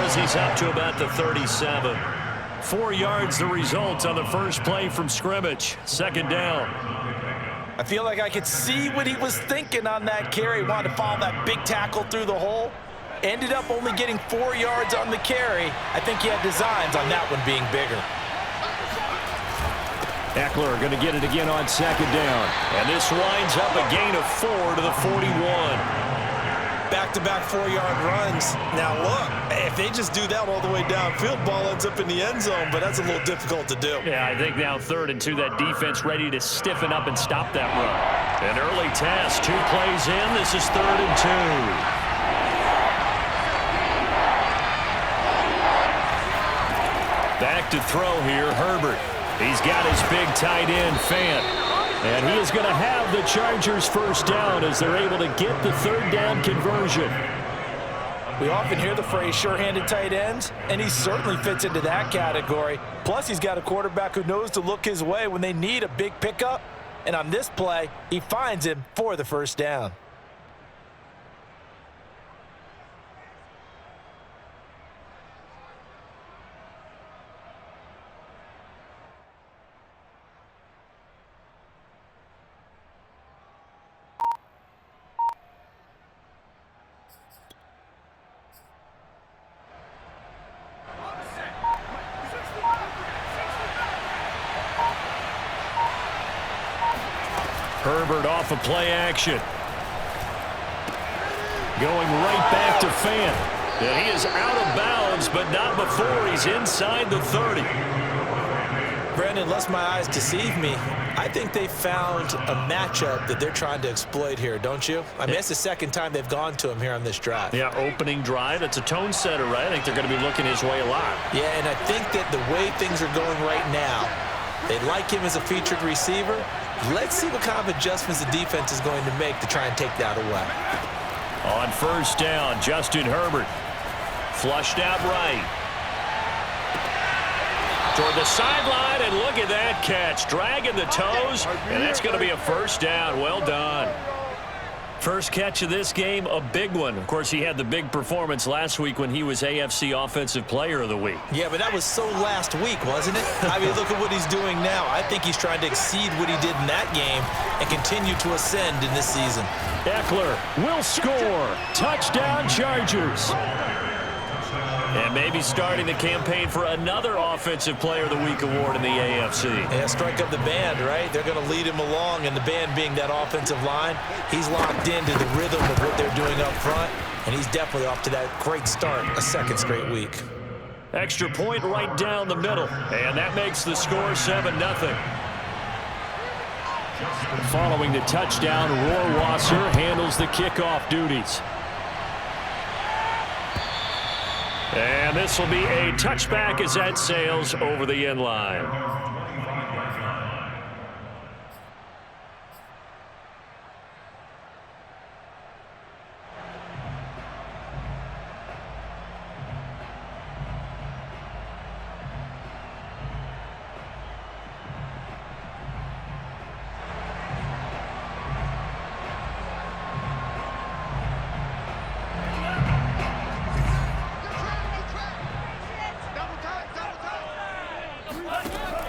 as he's up to about the 37. 4 yards the result on the first play from scrimmage. Second down. I feel like I could see what he was thinking on that carry. Wanted to follow that big tackle through the hole. Ended up only getting 4 yards on the carry. I think he had designs on that one being bigger. Eckler going to get it again on second down. And this winds up a gain of 4 to the 41. Back-to-back 4-yard runs. Now look, if they just do that all the way downfield, ball ends up in the end zone, but that's a little difficult to do. Yeah, I think now 3rd and 2, that defense ready to stiffen up and stop that run. An early task, 2 plays in. This is 3rd and 2. Back to throw here, Herbert. He's got his big tight end, Fant. And he is going to have the Chargers first down as they're able to get the 3rd down conversion. We often hear the phrase sure-handed tight ends, and he certainly fits into that category. Plus, he's got a quarterback who knows to look his way when they need a big pickup. And on this play, he finds him for the first down. Herbert off of play action. Going right back to Fant. And he is out of bounds, but not before he's inside the 30. Brandon, lest my eyes deceive me, I think they found a matchup that they're trying to exploit here, don't you? I mean, that's the second time they've gone to him here on this drive. Yeah, opening drive. It's a tone setter, right? I think they're going to be looking his way a lot. Yeah, and I think that the way things are going right now, they like him as a featured receiver. Let's see what kind of adjustments the defense is going to make to try and take that away. On first down, Justin Herbert. Flushed out right. Toward the sideline, and look at that catch. Dragging the toes, and that's going to be a first down. Well done. First catch of this game, a big one. Of course, he had the big performance last week when he was AFC Offensive Player of the Week. Yeah, but that was so last week, wasn't it? I mean, look at what he's doing now. I think he's trying to exceed what he did in that game and continue to ascend in this season. Eckler will score. Touchdown, Chargers. And maybe starting the campaign for another Offensive Player of the Week award in the AFC. Yeah, strike up the band, right? They're going to lead him along, and the band being that offensive line, he's locked into the rhythm of what they're doing up front, and he's definitely off to that great start, a second straight week. Extra point right down the middle, and that makes the score 7-0. Following the touchdown, Rohrwasser handles the kickoff duties. And this will be a touchback as that sails over the end line.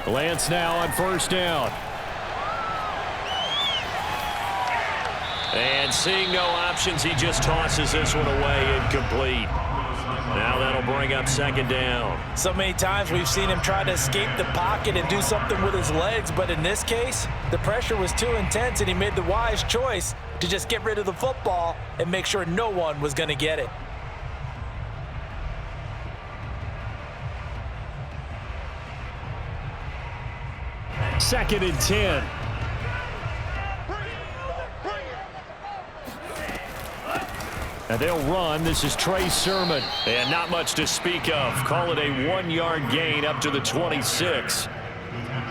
Lance now on first down. And seeing no options, he just tosses this one away, incomplete. Now that'll bring up second down. So many times we've seen him try to escape the pocket and do something with his legs, but in this case, the pressure was too intense and he made the wise choice to just get rid of the football and make sure no one was going to get it. Second and 10. And they'll run. This is Trey Sermon. And not much to speak of. Call it a 1-yard gain up to the 26.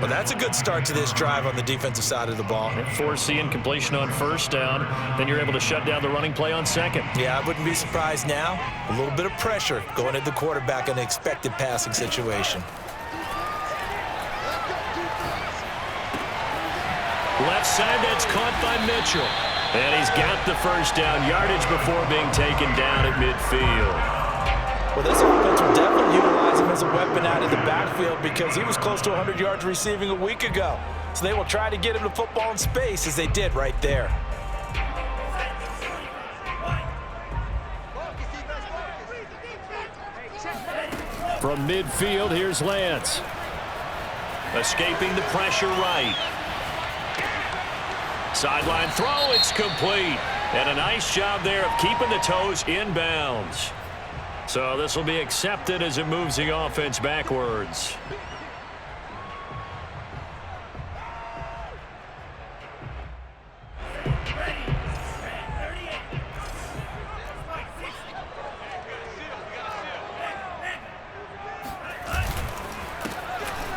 Well, that's a good start to this drive on the defensive side of the ball. Force the incompletion on first down. Then you're able to shut down the running play on second. Yeah, I wouldn't be surprised now. A little bit of pressure going at the quarterback in an expected passing situation. Left side, that's caught by Mitchell. And he's got the first down, yardage before being taken down at midfield. Well, this offense will definitely utilize him as a weapon out of the backfield because he was close to 100 yards receiving a week ago. So they will try to get him the football in space as they did right there. From midfield, here's Lance. Escaping the pressure right. Sideline throw, it's complete. And a nice job there of keeping the toes in bounds. So this will be accepted as it moves the offense backwards.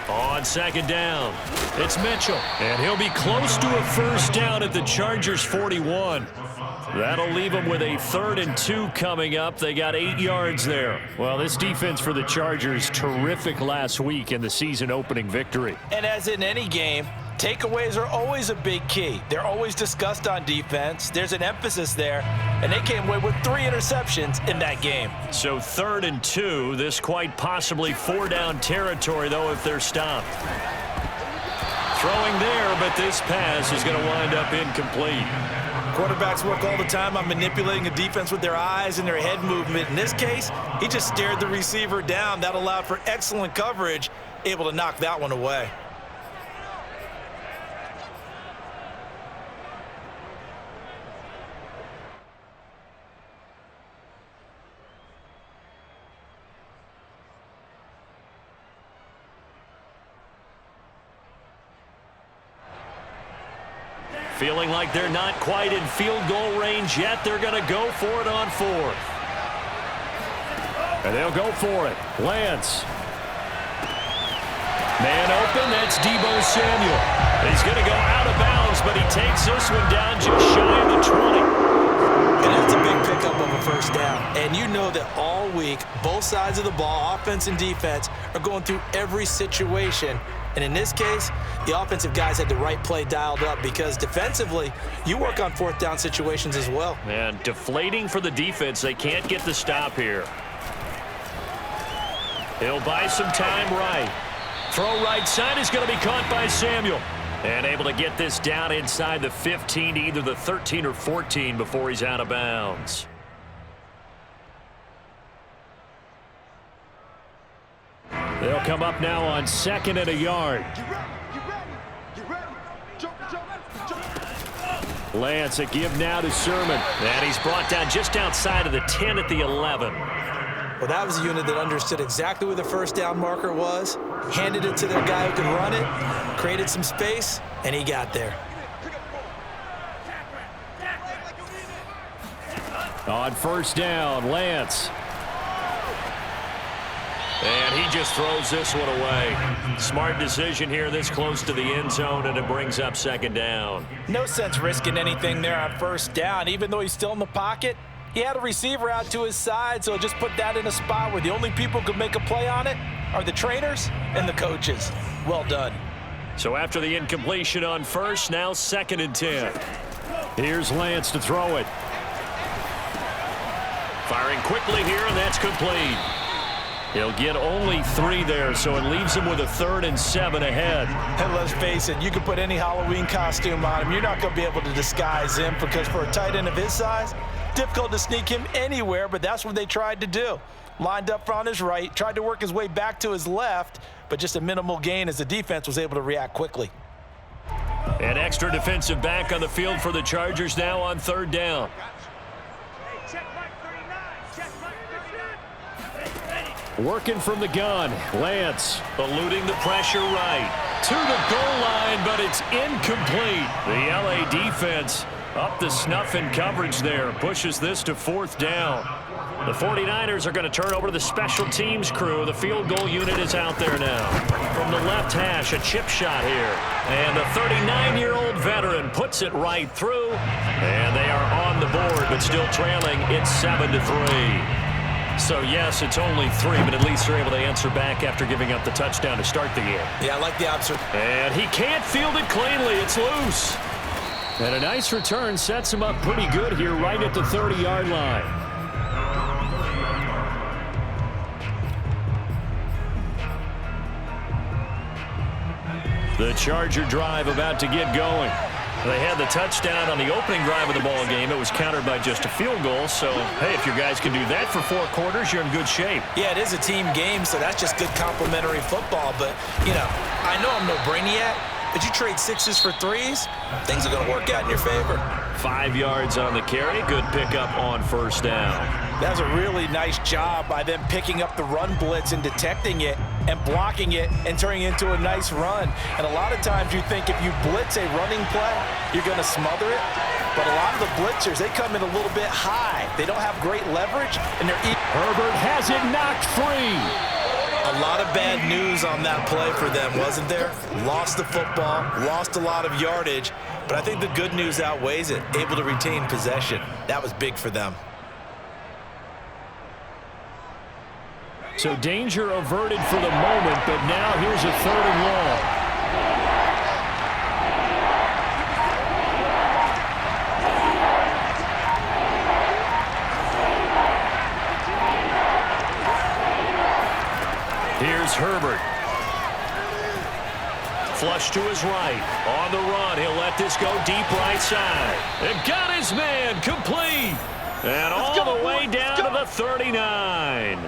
On second down, it's Mitchell. And he'll be close to a first down at the Chargers' 41. That'll leave them with a 3rd and 2 coming up. They got 8 yards there. Well, this defense for the Chargers, terrific last week in the season-opening victory. And as in any game, takeaways are always a big key. They're always discussed on defense. There's an emphasis there, and they came away with 3 interceptions in that game. So 3rd and 2, this quite possibly 4-down territory, though, if they're stopped. Throwing there, but this pass is going to wind up incomplete. Quarterbacks work all the time on manipulating a defense with their eyes and their head movement. In this case, he just stared the receiver down. That allowed for excellent coverage, able to knock that one away. Feeling like they're not quite in field goal range yet. They're going to go for it on 4th. And they'll go for it. Lance. Man open, that's Deebo Samuel. He's going to go out of bounds, but he takes this one down just shy of the 20. And that's a big pickup of a first down. And you know that all week, both sides of the ball, offense and defense, are going through every situation. And in this case, the offensive guys had the right play dialed up because defensively, you work on 4th down situations as well. And deflating for the defense. They can't get the stop here. He'll buy some time right. Throw right side is going to be caught by Samuel. And able to get this down inside the 15 to either the 13 or 14 before he's out of bounds. They'll come up now on 2nd and a yard. Lance, a give now to Sermon. And he's brought down just outside of the 10 at the 11. Well, that was a unit that understood exactly where the first down marker was, handed it to their guy who could run it, created some space, and he got there. On first down, Lance. And he just throws this one away. Smart decision here this close to the end zone, and it brings up 2nd down. No sense risking anything there on first down. Even though he's still in the pocket, he had a receiver out to his side, so just put that in a spot where the only people who could make a play on it are the trainers and the coaches. Well done. So after the incompletion on first, now 2nd and 10. Here's Lance to throw it. Firing quickly here, and that's complete. He'll get only 3 there, so it leaves him with a 3rd and 7 ahead. And let's face it, you can put any Halloween costume on him. You're not going to be able to disguise him because for a tight end of his size, difficult to sneak him anywhere, but that's what they tried to do. Lined up on his right, tried to work his way back to his left, but just a minimal gain as the defense was able to react quickly. An extra defensive back on the field for the Chargers now on 3rd down. Working from the gun, Lance eluding the pressure right to the goal line, but it's incomplete. The LA defense up the snuff in coverage there, pushes this to 4th down. The 49ers are going to turn over to the special teams crew. The field goal unit is out there now. From the left hash, a chip shot here. And the 39-year-old veteran puts it right through. And they are on the board, but still trailing. It's 7-3. So, yes, it's only 3, but at least they're able to answer back after giving up the touchdown to start the game. Yeah, I like the observation. And he can't field it cleanly. It's loose. And a nice return sets him up pretty good here right at the 30-yard line. The Charger drive about to get going. They had the touchdown on the opening drive of the ball game. It was countered by just a field goal. So, hey, if your guys can do that for 4 quarters, you're in good shape. Yeah, it is a team game, so that's just good complimentary football. But, you know, I know I'm no brainiac, but you trade 6s for 3s, things are going to work out in your favor. 5 yards on the carry. Good pickup on first down. That was a really nice job by them picking up the run blitz and detecting it and blocking it and turning it into a nice run. And a lot of times you think if you blitz a running play, you're going to smother it. But a lot of the blitzers, they come in a little bit high. They don't have great leverage, and they're Herbert has it knocked free. A lot of bad news on that play for them, wasn't there? Lost the football, lost a lot of yardage, but I think the good news outweighs it. Able to retain possession. That was big for them. So danger averted for the moment, but now here's a 3rd and long. Here's Herbert. Flush to his right. On the run, he'll let this go deep right side. And got his man complete. And all the way down to the 39.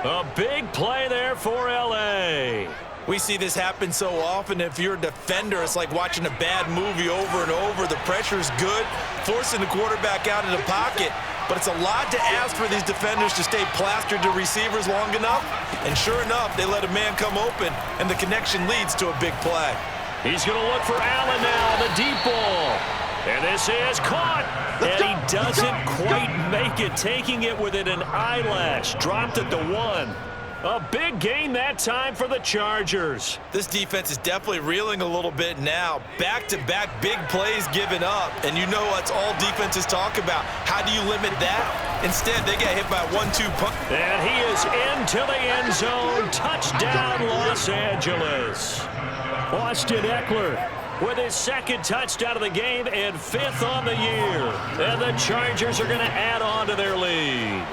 A big play there for L.A. We see this happen so often. If you're a defender, it's like watching a bad movie over and over. The pressure's good, forcing the quarterback out of the pocket. But it's a lot to ask for these defenders to stay plastered to receivers long enough. And sure enough, they let a man come open, and the connection leads to a big play. He's going to look for Allen now, the deep ball. And this is caught. And he doesn't quite make it, taking it within an eyelash. Dropped at the 1. A big gain that time for the Chargers. This defense is definitely reeling a little bit now. Back-to-back big plays given up. And you know that's all defenses talk about. How do you limit that? Instead, they get hit by a 1-2 punch. And he is into the end zone. Touchdown, Los Angeles. Austin Eckler with his 2nd touchdown of the game and 5th on the year. And the Chargers are going to add on to their lead.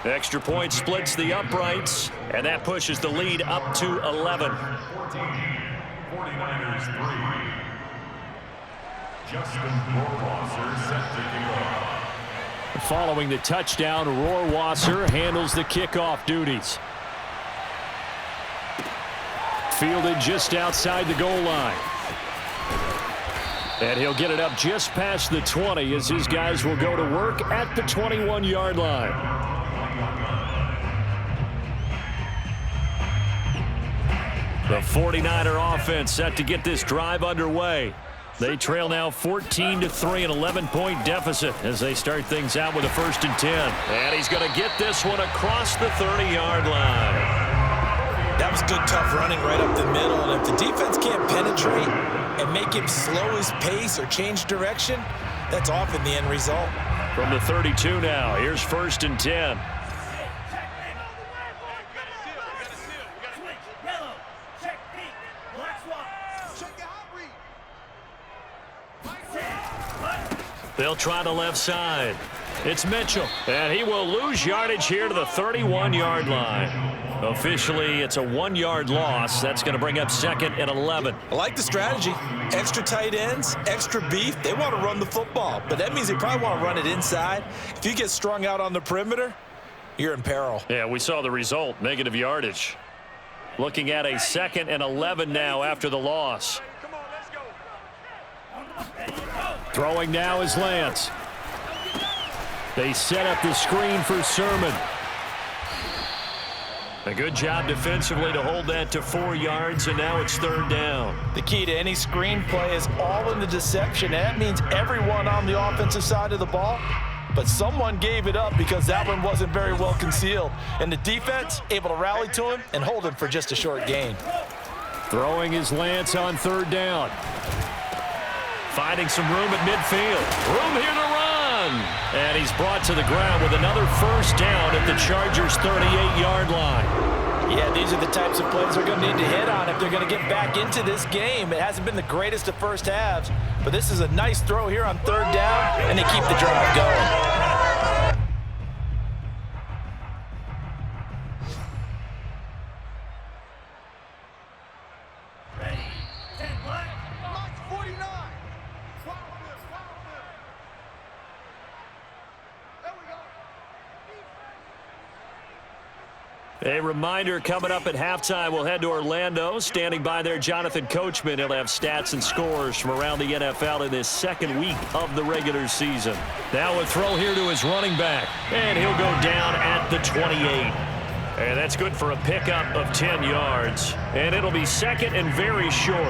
Extra point splits the uprights, and that pushes the lead up to 11. 49ers 3. Justin Rohrwasser set to kick off. Following the touchdown, Rohrwasser handles the kickoff duties. Fielded just outside the goal line. And he'll get it up just past the 20 as his guys will go to work at the 21-yard line. The 49er offense set to get this drive underway. They trail now 14-3, an 11-point deficit as they start things out with a 1st and 10. And he's going to get this one across the 30-yard line. That was good, tough running right up the middle. And if the defense can't penetrate and make him slow his pace or change direction, that's often the end result. From the 32 now, here's 1st and 10. They'll try the left side. It's Mitchell, and he will lose yardage here to the 31-yard line. Officially, it's a 1-yard loss. That's going to bring up 2nd and 11. I like the strategy. Extra tight ends, extra beef. They want to run the football, but that means they probably want to run it inside. If you get strung out on the perimeter, you're in peril. Yeah, we saw the result, negative yardage. Looking at a 2nd and 11 now after the loss. Throwing now is Lance. They set up the screen for Sermon. A good job defensively to hold that to 4 yards, and now it's 3rd down. The key to any screen play is all in the deception. And that means everyone on the offensive side of the ball, but someone gave it up because that one wasn't very well concealed. And the defense able to rally to him and hold him for just a short gain. Throwing is Lance on 3rd down. Finding some room at midfield. Room here to run. And he's brought to the ground with another 1st down at the Chargers' 38-yard line. Yeah, these are the types of plays they're going to need to hit on if they're going to get back into this game. It hasn't been the greatest of first halves, but this is a nice throw here on 3rd down, and they keep the drive going. A reminder, coming up at halftime, we'll head to Orlando. Standing by there, Jonathan Coachman. He'll have stats and scores from around the NFL in this second week of the regular season. Now a throw here to his running back, and he'll go down at the 28. And that's good for a pickup of 10 yards. And it'll be second and very short. 10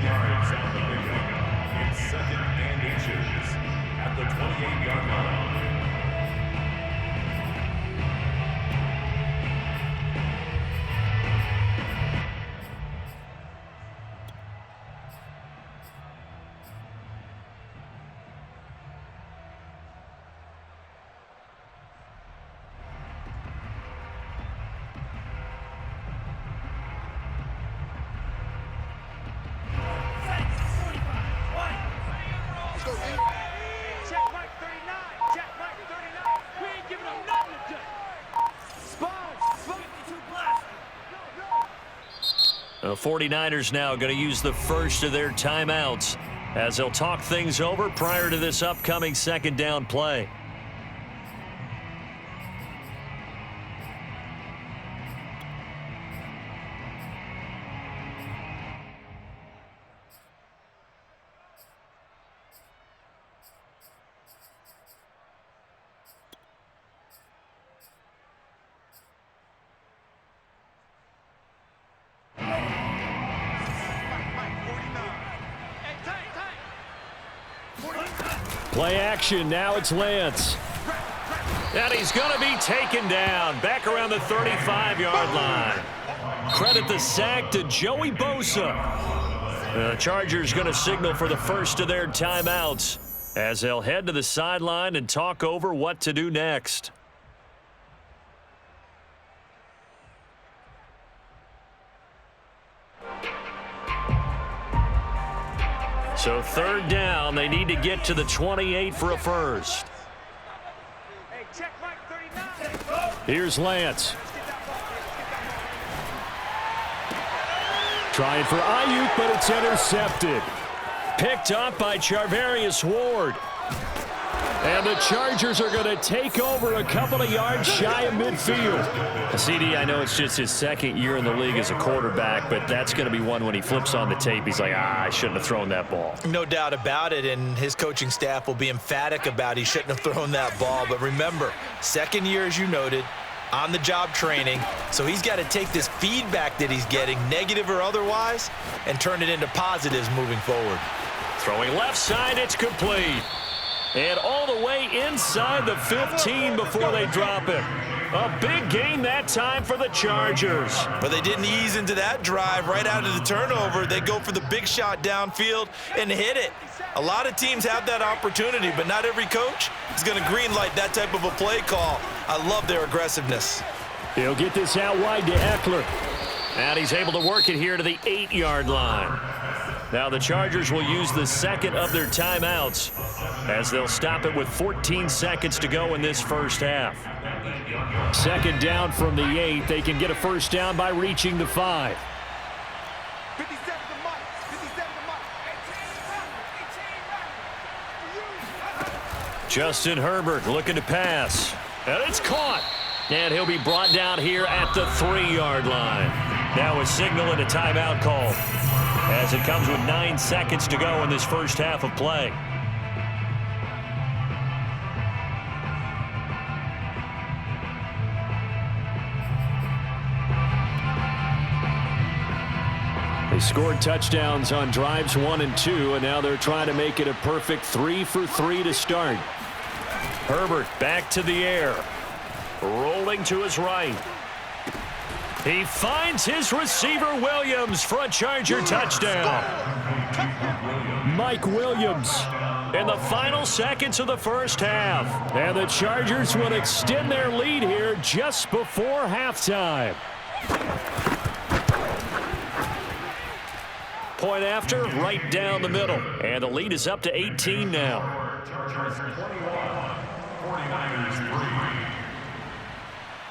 yards on the pickup. It's second and inches at the 28-yard line. The 49ers now going to use the first of their timeouts as they'll talk things over prior to this upcoming second down play. Play action. Now it's Lance. And he's going to be taken down back around the 35-yard line. Credit the sack to Joey Bosa. The Chargers going to signal for the first of their timeouts as they'll head to the sideline and talk over what to do next. So third down, they need to get to the 28 for a first. Here's Lance. Trying for Ayuk, but it's intercepted. Picked up by Charvarius Ward. And the Chargers are going to take over a couple of yards shy of midfield. CD, I know it's just his second year in the league as a quarterback, but that's going to be one when he flips on the tape. He's like, I shouldn't have thrown that ball. No doubt about it, and his coaching staff will be emphatic about he shouldn't have thrown that ball. But remember, second year, as you noted, on-the-job training, so he's got to take this feedback that he's getting, negative or otherwise, and turn it into positives moving forward. Throwing left side, it's complete. And all the way inside the 15 before they drop it. A big gain that time for the Chargers. But they didn't ease into that drive right out of the turnover. They go for the big shot downfield and hit it. A lot of teams have that opportunity, but not every coach is going to greenlight that type of a play call. I love their aggressiveness. He'll get this out wide to Eckler. And he's able to work it here to the 8-yard line. Now the Chargers will use the second of their timeouts as they'll stop it with 14 seconds to go in this first half. Second down from the 8. They can get a first down by reaching the 5. Justin Herbert looking to pass. And it's caught. And he'll be brought down here at the 3-yard line. Now a signal and a timeout call as it comes with 9 seconds to go in this first half of play. They scored touchdowns on drives 1 and 2, and now they're trying to make it a perfect 3 for 3 to start. Herbert back to the air. Rolling to his right. He finds his receiver Williams for a Charger touchdown. Mike Williams in the final seconds of the first half. And the Chargers will extend their lead here just before halftime. Point after, right down the middle. And the lead is up to 18 now. Chargers 21, 49ers 3.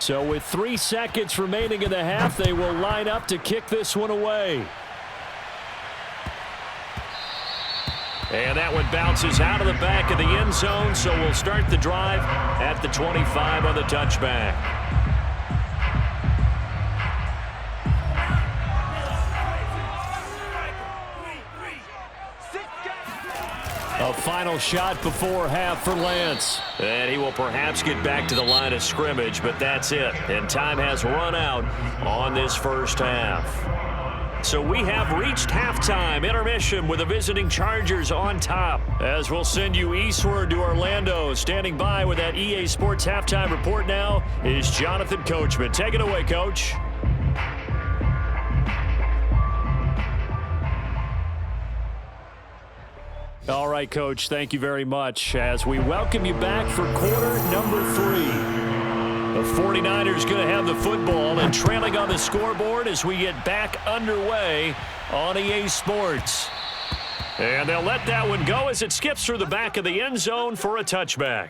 So with 3 seconds remaining in the half, they will line up to kick this one away. And that one bounces out of the back of the end zone, so we'll start the drive at the 25 on the touchback. A final shot before half for Lance. And he will perhaps get back to the line of scrimmage, but that's it. And time has run out on this first half. So we have reached halftime intermission with the visiting Chargers on top. As we'll send you eastward to Orlando. Standing by with that EA Sports halftime report now is Jonathan Coachman. Take it away, Coach. All right, Coach, thank you very much as we welcome you back for quarter number 3. The 49ers going to have the football and trailing on the scoreboard as we get back underway on EA Sports. And they'll let that one go as it skips through the back of the end zone for a touchback.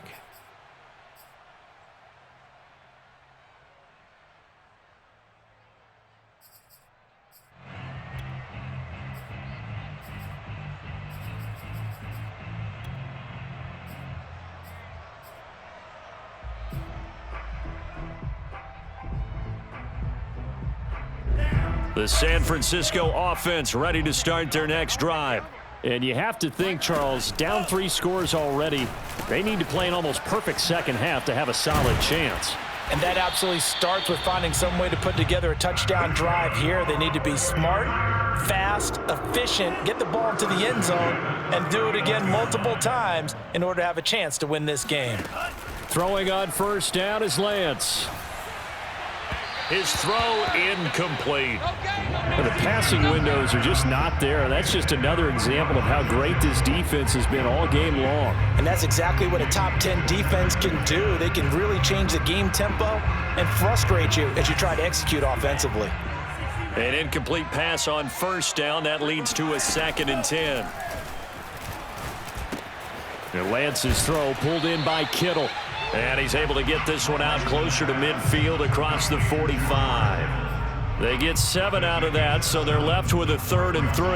The San Francisco offense ready to start their next drive. And you have to think, Charles, down 3 scores already. They need to play an almost perfect second half to have a solid chance. And that absolutely starts with finding some way to put together a touchdown drive here. They need to be smart, fast, efficient, get the ball into the end zone, and do it again multiple times in order to have a chance to win this game. Throwing on first down is Lance. His throw incomplete. And the passing windows are just not there. That's just another example of how great this defense has been all game long. And that's exactly what a top 10 defense can do. They can really change the game tempo and frustrate you as you try to execute offensively. An incomplete pass on first down. That leads to a 2nd and 10. And Lance's throw pulled in by Kittle. And he's able to get this one out closer to midfield across the 45. They get 7 out of that, so they're left with a 3rd and 3.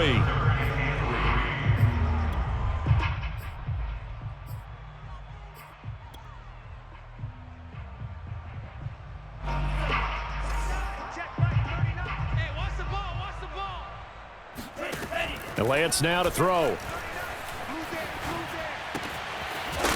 And Lance now to throw.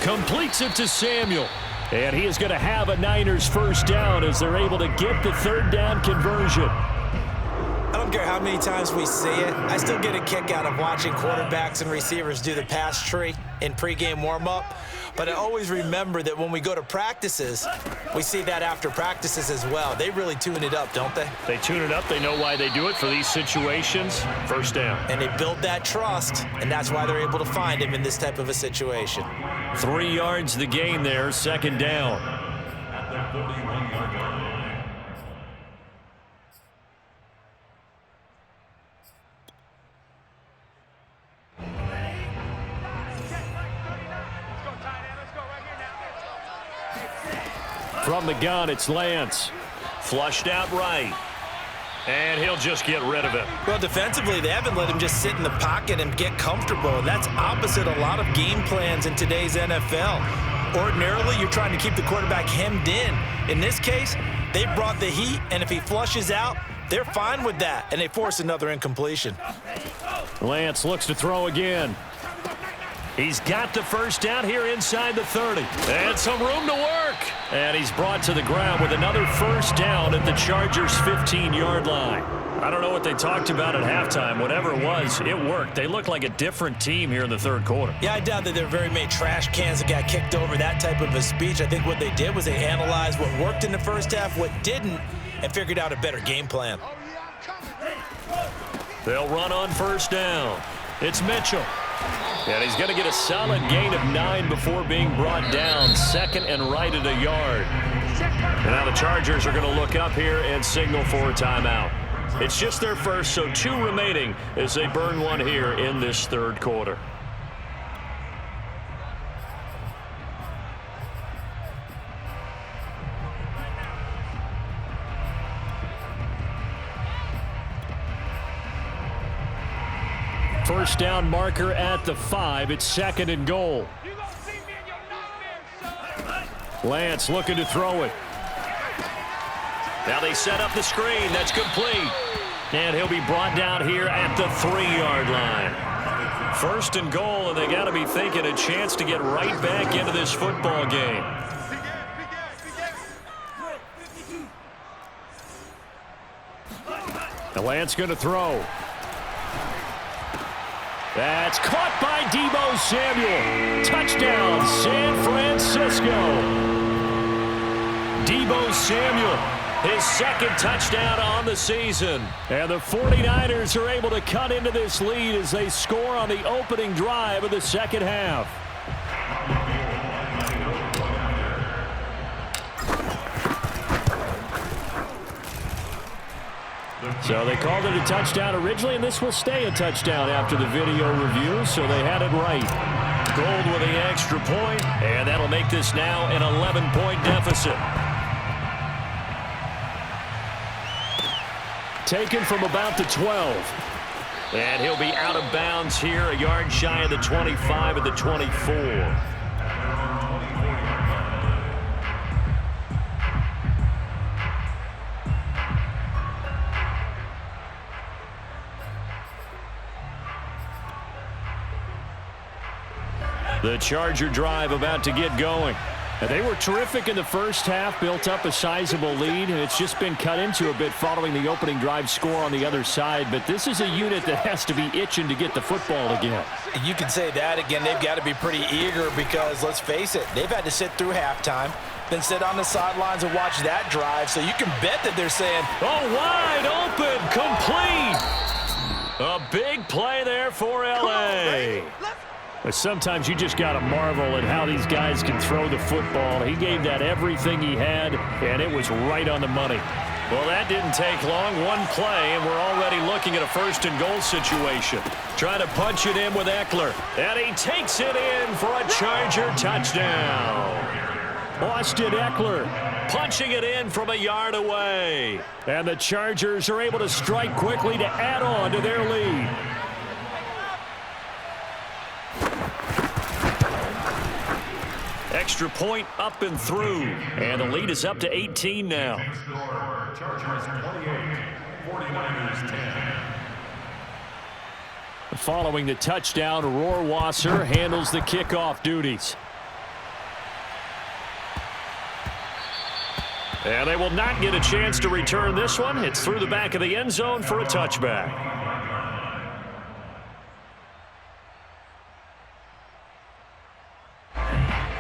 Completes it to Samuel. And he is going to have a Niners first down as they're able to get the 3rd down conversion. I don't care how many times we see it. I still get a kick out of watching quarterbacks and receivers do the pass tree in pregame warm-up. But I always remember that when we go to practices, we see that after practices as well. They really tune it up, don't they? They tune it up. They know why they do it for these situations. First down. And they build that trust, and that's why they're able to find him in this type of a situation. 3 yards the gain there, 2nd down. At the 41-yard line. From the gun, it's Lance. Flushed out right. And he'll just get rid of it. Well, defensively, they haven't let him just sit in the pocket and get comfortable. And that's opposite a lot of game plans in today's NFL. Ordinarily, you're trying to keep the quarterback hemmed in. In this case, they brought the heat, and if he flushes out, they're fine with that, and they force another incompletion. Lance looks to throw again. He's got the first down here inside the 30. And some room to work. And he's brought to the ground with another first down at the Chargers' 15-yard line. I don't know what they talked about at halftime. Whatever it was, it worked. They looked like a different team here in the 3rd quarter. Yeah, I doubt that there were very many trash cans that got kicked over, that type of a speech. I think what they did was they analyzed what worked in the first half, what didn't, and figured out a better game plan. They'll run on first down. It's Mitchell. And he's going to get a solid gain of 9 before being brought down. 2nd and right at a yard. And now the Chargers are going to look up here and signal for a timeout. It's just their first, so 2 remaining as they burn one here in this 3rd quarter. First down marker at the 5. It's 2nd and goal. Lance looking to throw it. Now they set up the screen. That's complete. And he'll be brought down here at the 3-yard line. First and goal, and they got to be thinking a chance to get right back into this football game. The Lance going to throw. That's caught by Deebo Samuel. Touchdown, San Francisco. Deebo Samuel, his second touchdown on the season. And the 49ers are able to cut into this lead as they score on the opening drive of the second half. So they called it a touchdown originally, and this will stay a touchdown after the video review, so they had it right. Gold with the extra point, and that'll make this now an 11-point deficit. Taken from about the 12. And he'll be out of bounds here, a yard shy of the 25 at the 24. The Charger drive about to get going. And they were terrific in the first half, built up a sizable lead, and it's just been cut into a bit following the opening drive score on the other side. But this is a unit that has to be itching to get the football again. You can say that again. They've got to be pretty eager because, let's face it, they've had to sit through halftime, then sit on the sidelines and watch that drive. So you can bet that they're saying, oh, wide open, complete. A big play there for L.A. But sometimes you just got to marvel at how these guys can throw the football. He gave that everything he had, and it was right on the money. Well, that didn't take long. One play, and we're already looking at a first-and-goal situation. Trying to punch it in with Eckler. And he takes it in for a Charger touchdown. Austin Eckler punching it in from a yard away. And the Chargers are able to strike quickly to add on to their lead. Extra point up and through. And the lead is up to 18 now. Chargers 28, 49ers 10. Following the touchdown, Rohrwasser handles the kickoff duties. And they will not get a chance to return this one. It's through the back of the end zone for a touchback.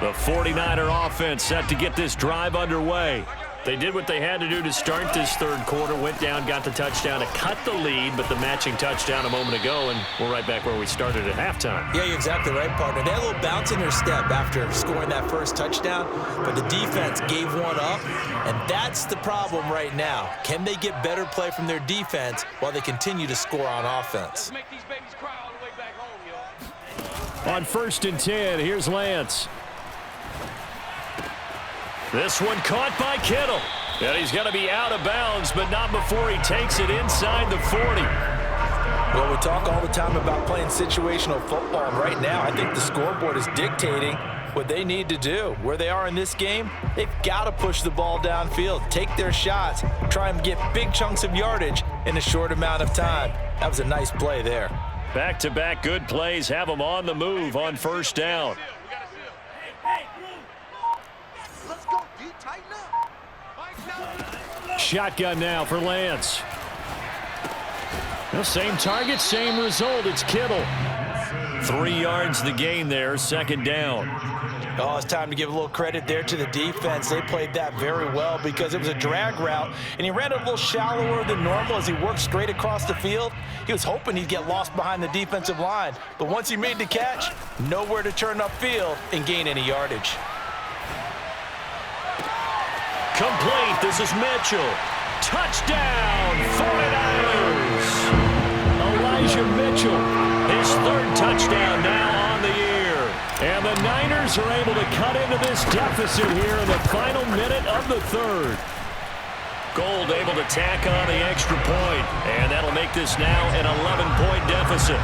The 49er offense set to get this drive underway. They did what they had to do to start this third quarter, went down, got the touchdown to cut the lead, but the matching touchdown a moment ago, and we're right back where we started at halftime. yeah, you're exactly right, partner. They had a little bounce in their step after scoring that first touchdown, but the defense gave one up, and that's the problem right now. Can they get better play from their defense while they continue to score on offense? Let's make these babies cry all the way back home, y'all. On 1st and 10, here's Lance. This one caught by Kittle. And he's going to be out of bounds, but not before he takes it inside the 40. Well, we talk all the time about playing situational football, and right now I think the scoreboard is dictating what they need to do. Where they are in this game, they've got to push the ball downfield, take their shots, try and get big chunks of yardage in a short amount of time. That was a nice play there. Back-to-back good plays have them on the move on first down. Shotgun now for Lance. Well, same target, same result. It's Kittle. 3 yards the gain there, second down. Oh, it's time to give a little credit there to the defense. They played that very well because it was a drag route, and he ran it a little shallower than normal as he worked straight across the field. He was hoping he'd get lost behind the defensive line, but once he made the catch, nowhere to turn upfield and gain any yardage. Complete. This is Mitchell. Touchdown, 49ers. Elijah Mitchell, his third touchdown now on the year. And the Niners are able to cut into this deficit here in the final minute of the third. Gold able to tack on the extra point, and that'll make this now an 11-point deficit.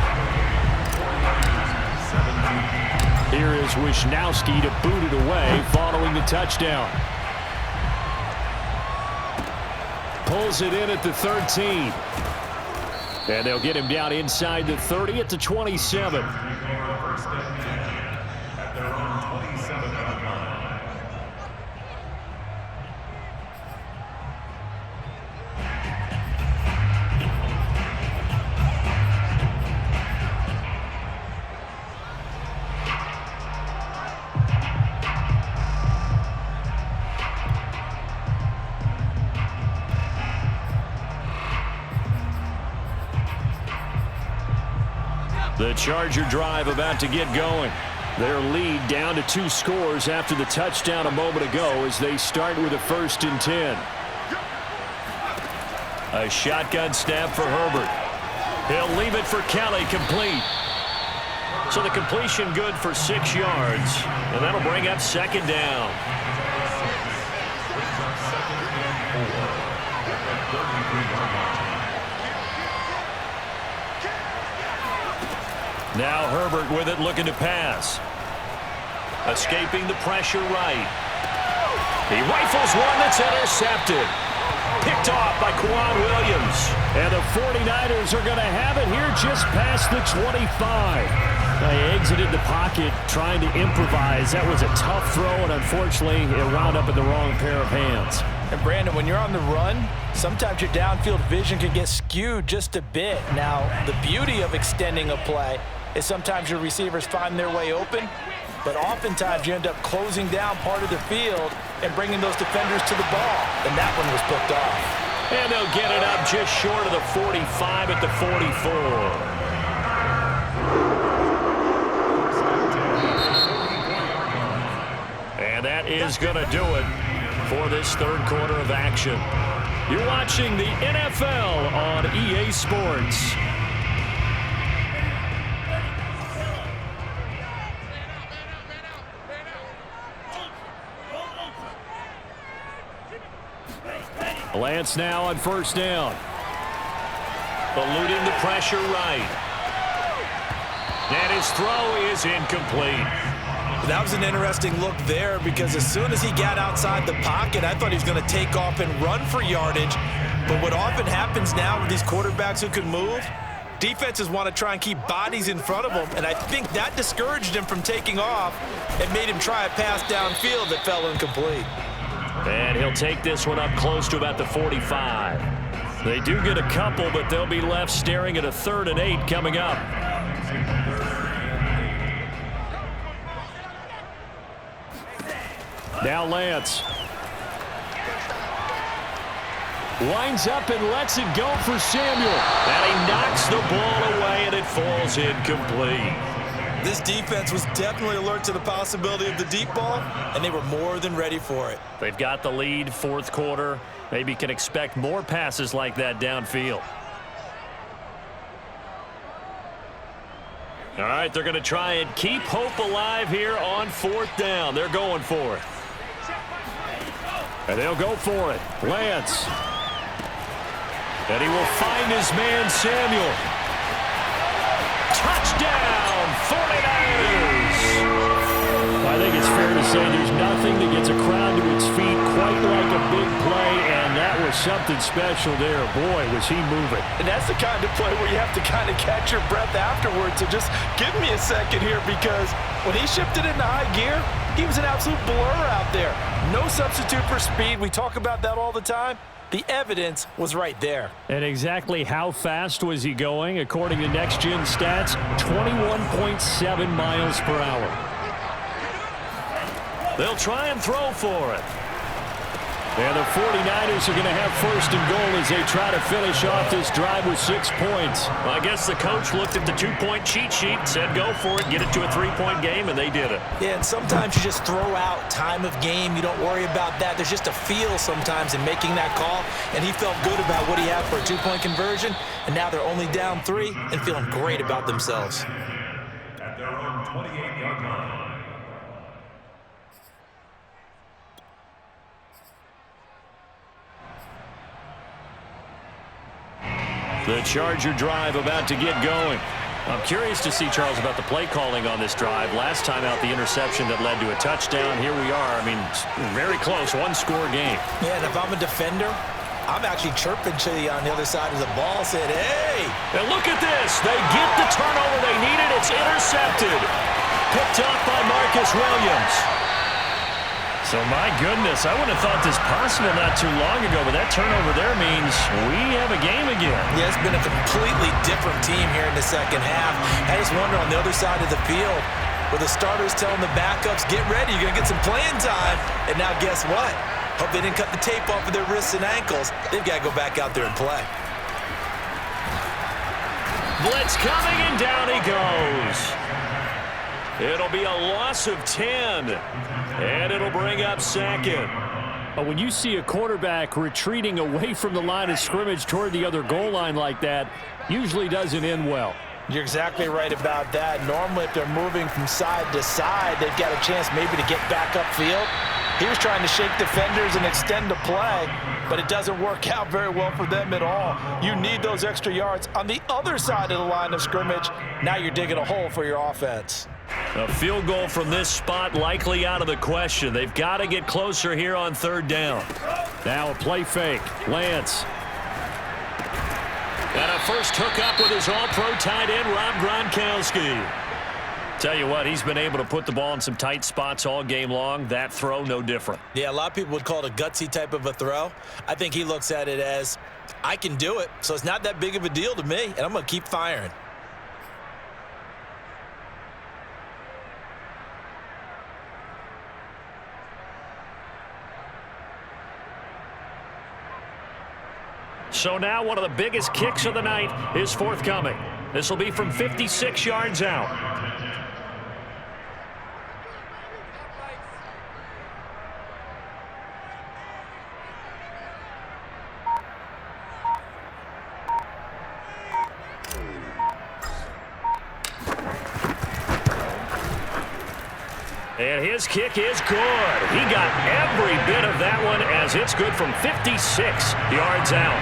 Here is Wisnowski to boot it away following the touchdown. Pulls it in at the 13. And they'll get him down inside the 30 at the 27. First and 10 at their own 27-yard line. The Charger drive about to get going. Their lead down to 2 scores after the touchdown a moment ago as they start with a 1st and 10. A shotgun snap for Herbert. He'll leave it for Kelly, complete. So the completion good for 6 yards, and that'll bring up 2nd down. Now Herbert with it, looking to pass. Escaping the pressure right. He rifles one that's intercepted. Picked off by Quan Williams. And the 49ers are going to have it here just past the 25. They exited the pocket trying to improvise. That was a tough throw, and unfortunately, it wound up in the wrong pair of hands. And Brandon, when you're on the run, sometimes your downfield vision can get skewed just a bit. Now, the beauty of extending a play is sometimes your receivers find their way open, but oftentimes you end up closing down part of the field and bringing those defenders to the ball, and that one was picked off. And they'll get it up just short of the 45 at the 44. And that is going to do it for this 3rd quarter of action. You're watching the NFL on EA Sports. Lance now on 1st down. Eluding the pressure right. And his throw is incomplete. That was an interesting look there because as soon as he got outside the pocket, I thought he was going to take off and run for yardage. But what often happens now with these quarterbacks who can move, defenses want to try and keep bodies in front of them, and I think that discouraged him from taking off and made him try a pass downfield that fell incomplete. And he'll take this one up close to about the 45. They do get a couple, but they'll be left staring at a 3rd and 8 coming up. Now Lance. Winds up and lets it go for Samuel. And he knocks the ball away, and it falls incomplete. This defense was definitely alert to the possibility of the deep ball, and they were more than ready for it. They've got the lead, 4th quarter. Maybe can expect more passes like that downfield. All right, they're going to try and keep hope alive here on 4th down. They're going for it. And they'll go for it. Lance. And he will find his man, Samuel. Touchdown, 49ers! I think it's fair to say there's nothing that gets a crowd to its feet quite like a big play, and that was something special there. Boy, was he moving. And that's the kind of play where you have to kind of catch your breath afterwards. So just give me a second here, because when he shifted into high gear, he was an absolute blur out there. No substitute for speed. We talk about that all the time. The evidence was right there. And exactly how fast was he going? According to Next Gen Stats, 21.7 miles per hour. They'll try and throw for it. And the 49ers are going to have 1st and goal as they try to finish off this drive with 6 points. Well, I guess the coach looked at the 2-point cheat sheet, said go for it, get it to a 3-point game, and they did it. Yeah, and sometimes you just throw out time of game. You don't worry about that. There's just a feel sometimes in making that call, and he felt good about what he had for a 2-point conversion, and now they're only down 3 and feeling great about themselves. At their own 28-yard line. The Charger drive about to get going. I'm curious to see, Charles, about the play calling on this drive. Last time out, the interception that led to a touchdown. Here we are. I mean, very close, 1-score game. Yeah, and if I'm a defender, I'm actually chirping Chili on the other side of the ball, saying, hey. And look at this. They get the turnover they needed. It's intercepted. Picked up by Marcus Williams. So, my goodness, I wouldn't have thought this possible not too long ago, but that turnover there means we have a game again. Yeah, it's been a completely different team here in the second half. I just wonder on the other side of the field, where the starters telling the backups, get ready, you're going to get some playing time. And now guess what? Hope they didn't cut the tape off of their wrists and ankles. They've got to go back out there and play. Blitz coming, and down he goes. It'll be a loss of 10, and it'll bring up second. When you see a quarterback retreating away from the line of scrimmage toward the other goal line like that, usually doesn't end well. You're exactly right about that. Normally, if they're moving from side to side, they've got a chance maybe to get back upfield. He was trying to shake defenders and extend the play, but it doesn't work out very well for them at all. You need those extra yards on the other side of the line of scrimmage. Now you're digging a hole for your offense. A field goal from this spot likely out of the question. They've got to get closer here on third down. Now a play fake. Lance. And a first hookup with his all-pro tight end, Rob Gronkowski. Tell you what, he's been able to put the ball in some tight spots all game long. That throw, no different. Yeah, a lot of people would call it a gutsy type of a throw. I think he looks at it as, I can do it, so it's not that big of a deal to me, and I'm going to keep firing. So now one of the biggest kicks of the night is forthcoming. This will be from 56 yards out. And his kick is good. He got every bit of that one as it's good from 56 yards out.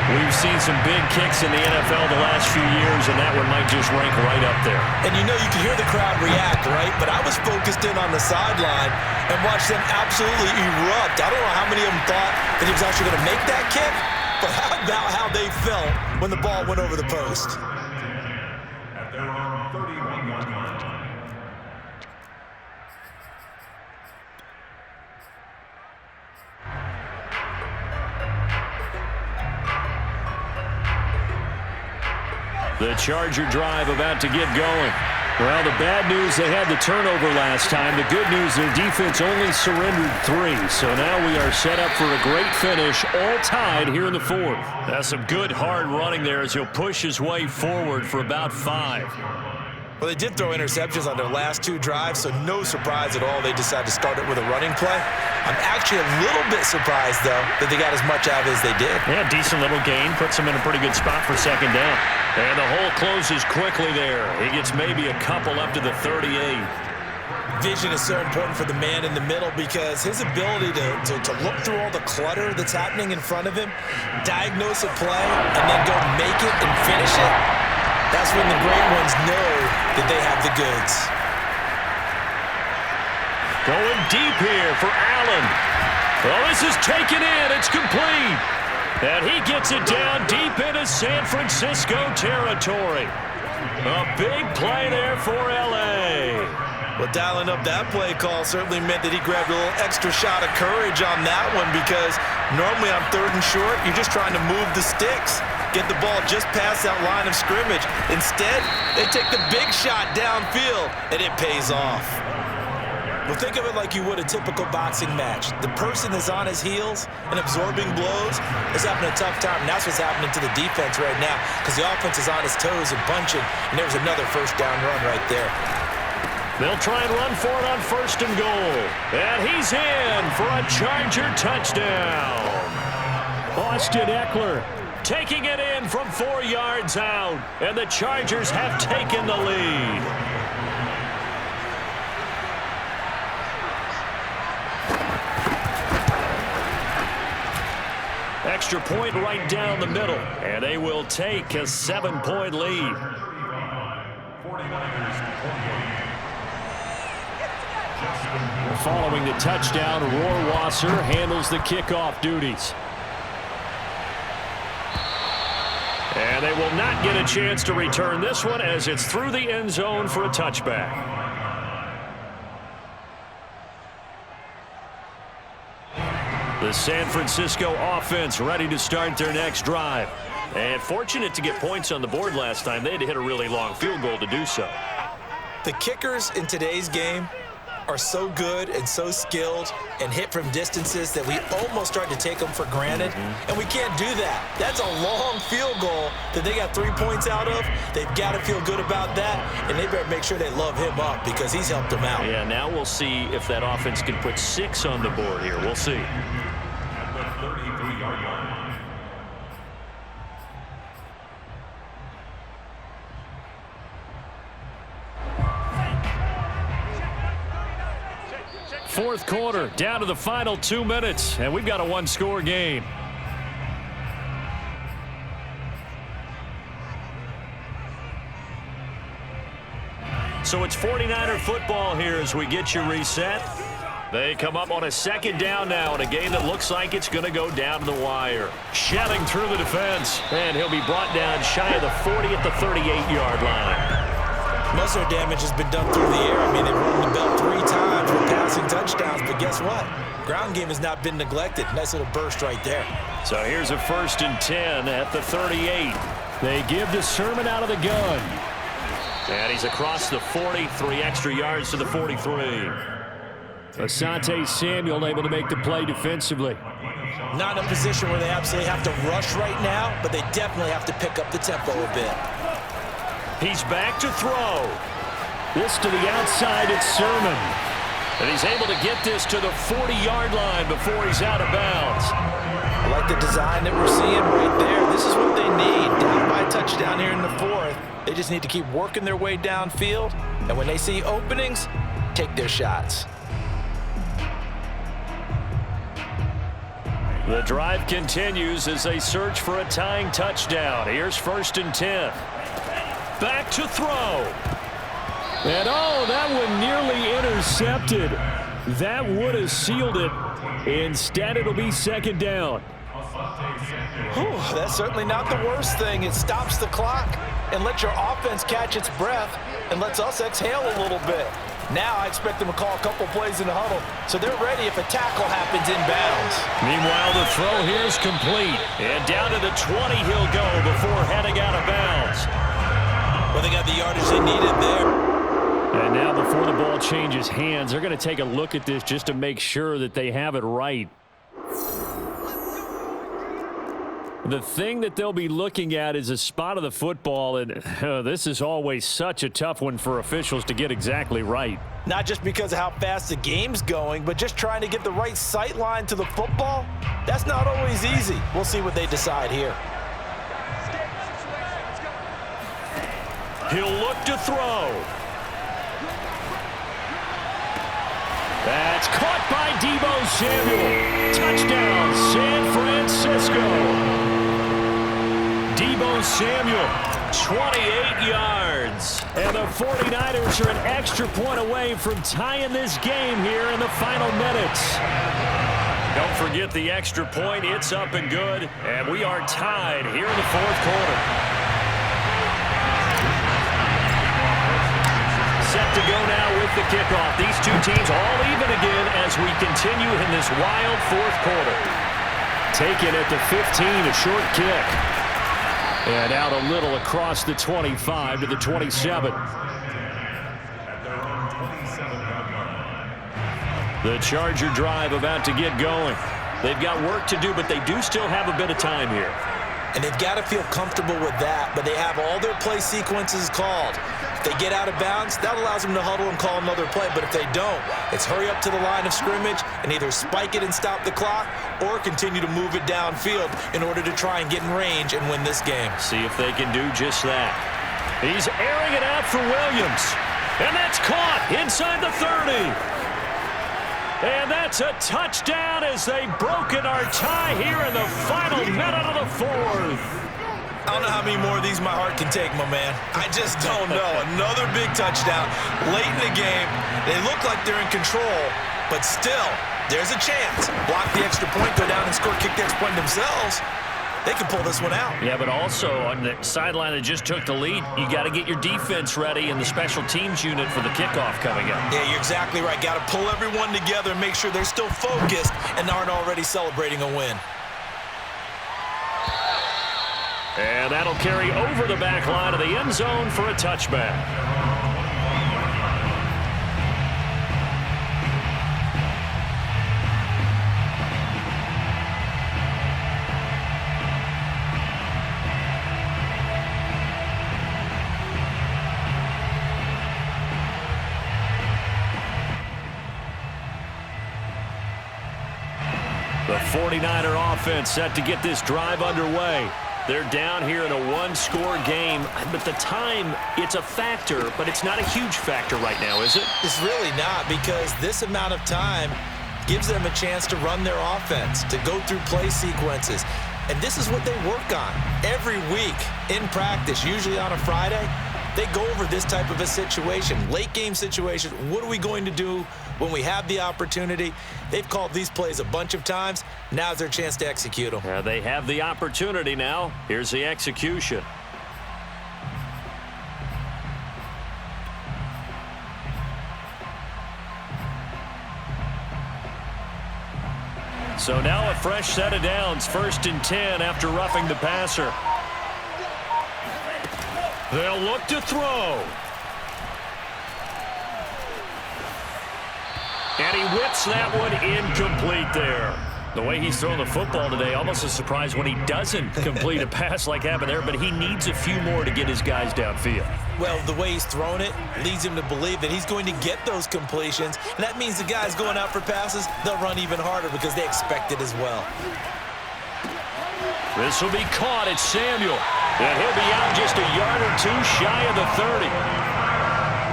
We've seen some big kicks in the NFL the last few years, and that one might just rank right up there. And you know, you can hear the crowd react, right? But I was focused in on the sideline and watched them absolutely erupt. I don't know how many of them thought that he was actually going to make that kick, but how about how they felt when the ball went over the post? At their own 31-yard line. The Charger drive about to get going. Well, the bad news, they had the turnover last time. The good news, their defense only surrendered 3. So now we are set up for a great finish, all tied here in the fourth. That's some good hard running there as he'll push his way forward for about 5. Well, they did throw interceptions on their last 2 drives, so no surprise at all they decided to start it with a running play. I'm actually a little bit surprised, though, that they got as much out of it as they did. Yeah, decent little gain. Puts them in a pretty good spot for second down. And the hole closes quickly there. He gets maybe a couple up to the 38. Vision is so important for the man in the middle because his ability to look through all the clutter that's happening in front of him, diagnose a play, and then go make it and finish it, that's when the great ones know that they have the goods. Going deep here for Allen. Well, this is taken in. It's complete. And he gets it down deep into San Francisco territory. A big play there for L.A. Well, dialing up that play call certainly meant that he grabbed a little extra shot of courage on that one because normally on 3rd and short, you're just trying to move the sticks, get the ball just past that line of scrimmage. Instead, they take the big shot downfield, and it pays off. Well, think of it like you would a typical boxing match. The person that's on his heels and absorbing blows is having a tough time, and that's what's happening to the defense right now because the offense is on his toes and punching, and there was another first down run right there. They'll try and run for it on 1st and goal. And he's in for a Charger touchdown. Austin Eckler taking it in from 4 yards out, and the Chargers have taken the lead. Extra point right down the middle, and they will take a 7-point lead. 49ers 28. Following the touchdown, Rohrwasser handles the kickoff duties. And they will not get a chance to return this one as it's through the end zone for a touchback. The San Francisco offense ready to start their next drive. And fortunate to get points on the board last time. They had to hit a really long field goal to do so. The kickers in today's game are so good and so skilled and hit from distances that we almost start to take them for granted, and we can't do that. That's a long field goal that they got 3 points out of. They've got to feel good about that, and they better make sure they love him up because he's helped them out. Yeah, now we'll see if that offense can put 6 on the board here. We'll see. At the 33-yard line. Fourth quarter, down to the final 2 minutes, and we've got a one-score game. So it's 49er football here as we get you reset. They come up on a second down now in a game that looks like it's going to go down to the wire. Shelling through the defense, and he'll be brought down shy of the 40 at the 38-yard line. Most of their damage has been done through the air. I mean, they've rung the bell 3 times with passing touchdowns, but guess what? Ground game has not been neglected. Nice little burst right there. So here's a 1st and 10 at the 38. They give to Sermon out of the gun. And he's across the 40, 3 extra yards to the 43. Asante Samuel able to make the play defensively. Not in a position where they absolutely have to rush right now, but they definitely have to pick up the tempo a bit. He's back to throw. This to the outside, it's Sermon. And he's able to get this to the 40-yard line before he's out of bounds. I like the design that we're seeing right there. This is what they need. Down by a touchdown here in the 4th. They just need to keep working their way downfield. And when they see openings, take their shots. The drive continues as they search for a tying touchdown. Here's 1st and 10. Back to throw. And oh, that one nearly intercepted. That would have sealed it. Instead, it'll be 2nd down. Whew, that's certainly not the worst thing. It stops the clock and lets your offense catch its breath and lets us exhale a little bit. Now I expect them to call a couple plays in the huddle, so they're ready if a tackle happens inbounds. Meanwhile, the throw here is complete. And down to the 20 he'll go before heading out of bounds. Well, they got the yardage they needed there. And now before the ball changes hands, they're going to take a look at this just to make sure that they have it right. The thing that they'll be looking at is a spot of the football, and this is always such a tough one for officials to get exactly right. Not just because of how fast the game's going, but just trying to get the right sight line to the football. That's not always easy. We'll see what they decide here. He'll look to throw. That's caught by Deebo Samuel. Touchdown, San Francisco. Deebo Samuel, 28 yards. And the 49ers are an extra point away from tying this game here in the final minutes. Don't forget the extra point. It's up and good. And we are tied here in the 4th quarter. Set to go now with the kickoff. These two teams all even again as we continue in this wild 4th quarter. Taken at the 15, a short kick. And out a little across the 25 to the 27. The Charger drive about to get going. They've got work to do, but they do still have a bit of time here. And they've got to feel comfortable with that, but they have all their play sequences called. If they get out of bounds, that allows them to huddle and call another play. But if they don't, it's hurry up to the line of scrimmage and either spike it and stop the clock or continue to move it downfield in order to try and get in range and win this game. See if they can do just that. He's airing it out for Williams. And that's caught inside the 30. And that's a touchdown as they've broken our tie here in the final minute of the 4th. I don't know how many more of these my heart can take, my man. I just don't know. Another big touchdown late in the game. They look like they're in control, but still, there's a chance. Block the extra point, go down and score, kick the extra point themselves. they can pull this one out. Yeah, but also on the sideline that just took the lead, you got to get your defense ready and the special teams unit for the kickoff coming up. Yeah, you're exactly right. Got to pull everyone together and make sure they're still focused and aren't already celebrating a win. And that'll carry over the back line of the end zone for a touchback. The 49er offense set to get this drive underway. They're down here in a one-score game, but the time, it's a factor, but it's not a huge factor right now, is it? It's really not, because this amount of time gives them a chance to run their offense, to go through play sequences. And this is what they work on every week in practice, usually on a Friday. They go over this type of a situation, late game situation. What are we going to do when we have the opportunity? They've called these plays a bunch of times. Now's their chance to execute them. They have the opportunity now. Here's the execution. So now a fresh set of downs, 1st and 10 after roughing the passer. They'll look to throw. And he whips that one incomplete there. The way he's throwing the football today, almost a surprise when he doesn't complete a pass like happened there, but he needs a few more to get his guys downfield. Well, the way he's thrown it leads him to believe that he's going to get those completions, and that means the guys going out for passes, they'll run even harder because they expect it as well. This will be caught. It's Samuel. And he'll be out just a yard or two shy of the 30.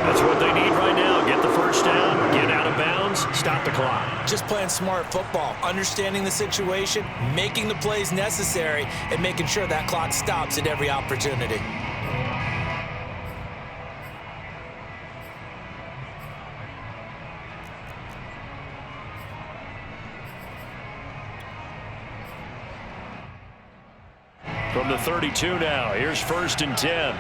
That's what they need right now. Get the first down, get out of bounds, stop the clock. Just playing smart football, understanding the situation, making the plays necessary, and making sure that clock stops at every opportunity. From the 32 now, here's 1st and 10.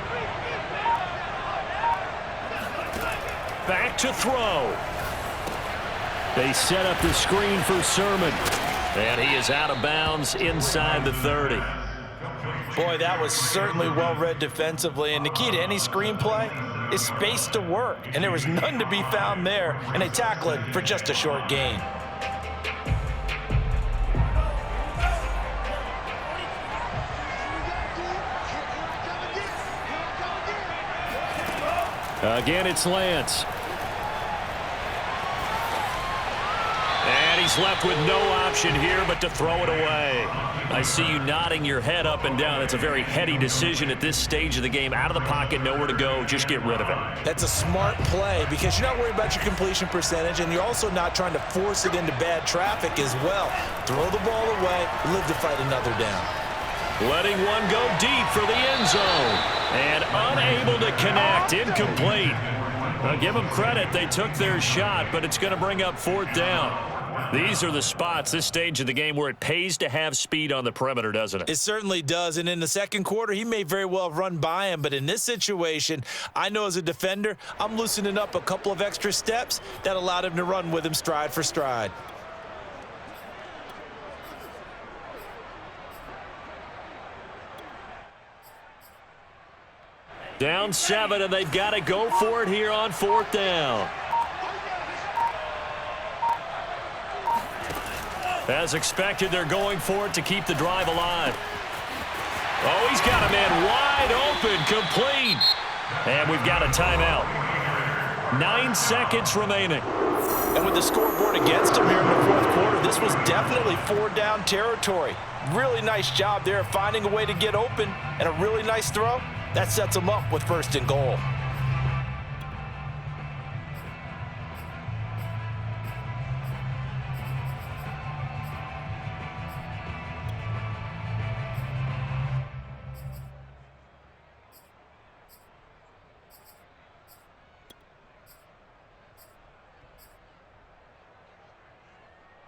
Back to throw. They set up the screen for Sermon. And he is out of bounds inside the 30. Boy, that was certainly well-read defensively. And the key to any screenplay is space to work. And there was none to be found there. And they tackle it for just a short gain. Again, it's Lance. And he's left with no option here but to throw it away. I see you nodding your head up and down. It's a very heady decision at this stage of the game. Out of the pocket, nowhere to go. Just get rid of it. That's a smart play because you're not worried about your completion percentage, and you're also not trying to force it into bad traffic as well. Throw the ball away, live to fight another down. Letting one go deep for the end zone. And unable to connect. Incomplete. I'll give them credit. They took their shot, but it's going to bring up 4th down. These are the spots, this stage of the game, where it pays to have speed on the perimeter, doesn't it? It certainly does. And in the second quarter, he may very well have run by him. But in this situation, I know as a defender, I'm loosening up a couple of extra steps that allowed him to run with him stride for stride. Down 7, and they've got to go for it here on 4th down. As expected, they're going for it to keep the drive alive. Oh, he's got a man wide open, complete. And we've got a timeout. 9 seconds remaining. And with the scoreboard against him here in the 4th quarter, this was definitely 4-down territory. Really nice job there of finding a way to get open, and a really nice throw. That sets him up with 1st and goal.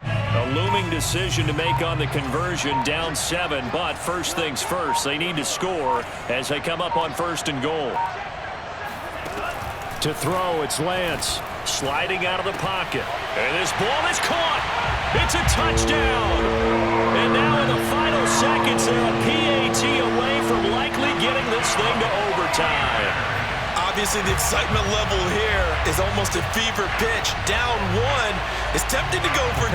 A looming looming decision to make on the conversion, down 7. But first things first, they need to score as they come up on 1st and goal. To throw, it's Lance. Sliding out of the pocket. And this ball is caught. It's a touchdown. And now in the final seconds, they're a PAT away from likely getting this thing to overtime. Obviously, the excitement level here is almost a fever pitch. Down 1 is tempted to go for 2.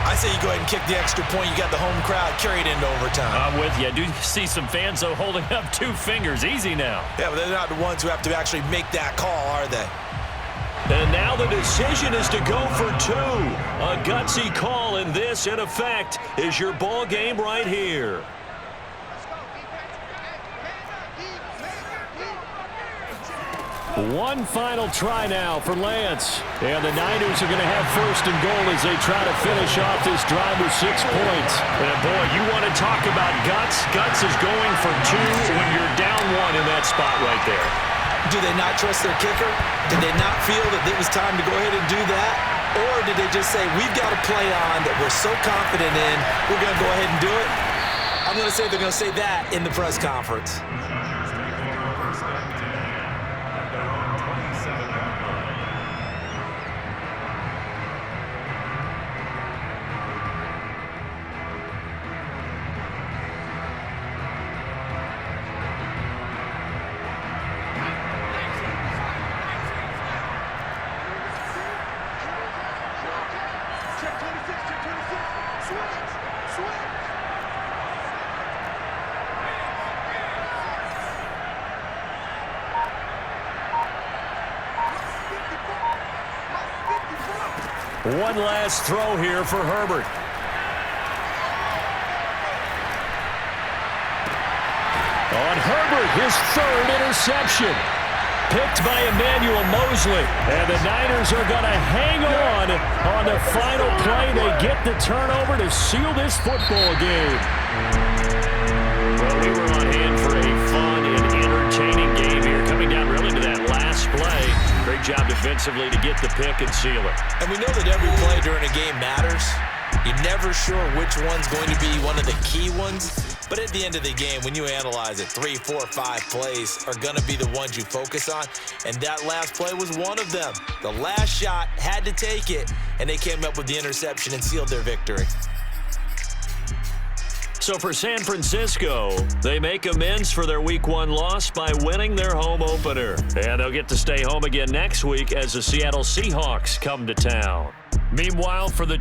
I say you go ahead and kick the extra point. You got the home crowd carried into overtime. I'm with you. I do see some fans, though, holding up 2 fingers. Easy now. Yeah, but they're not the ones who have to actually make that call, are they? And now the decision is to go for 2. A gutsy call, and this, in effect, is your ball game right here. One final try now for Lance. And the Niners are going to have 1st and goal as they try to finish off this drive with 6 points. And boy, you want to talk about guts. Guts is going for 2 when you're down 1 in that spot right there. Do they not trust their kicker? Did they not feel that it was time to go ahead and do that? Or did they just say, we've got a play on that we're so confident in, we're going to go ahead and do it? I'm going to say they're going to say that in the press conference. One last throw here for Herbert. On Herbert, his 3rd interception. Picked by Emmanuel Mosley. And the Niners are going to hang on the final play. They get the turnover to seal this football game. Well, we were on hand for a fun and entertaining game here. Coming down really to that last play. Great job defensively to get the pick and seal it. And we know that every play during a game matters. You're never sure which one's going to be one of the key ones. But at the end of the game, when you analyze it, 3, 4, 5 plays are going to be the ones you focus on. And that last play was one of them. The last shot had to take it, and they came up with the interception and sealed their victory. So for San Francisco, they make amends for their Week 1 loss by winning their home opener. And they'll get to stay home again next week as the Seattle Seahawks come to town. Meanwhile, for the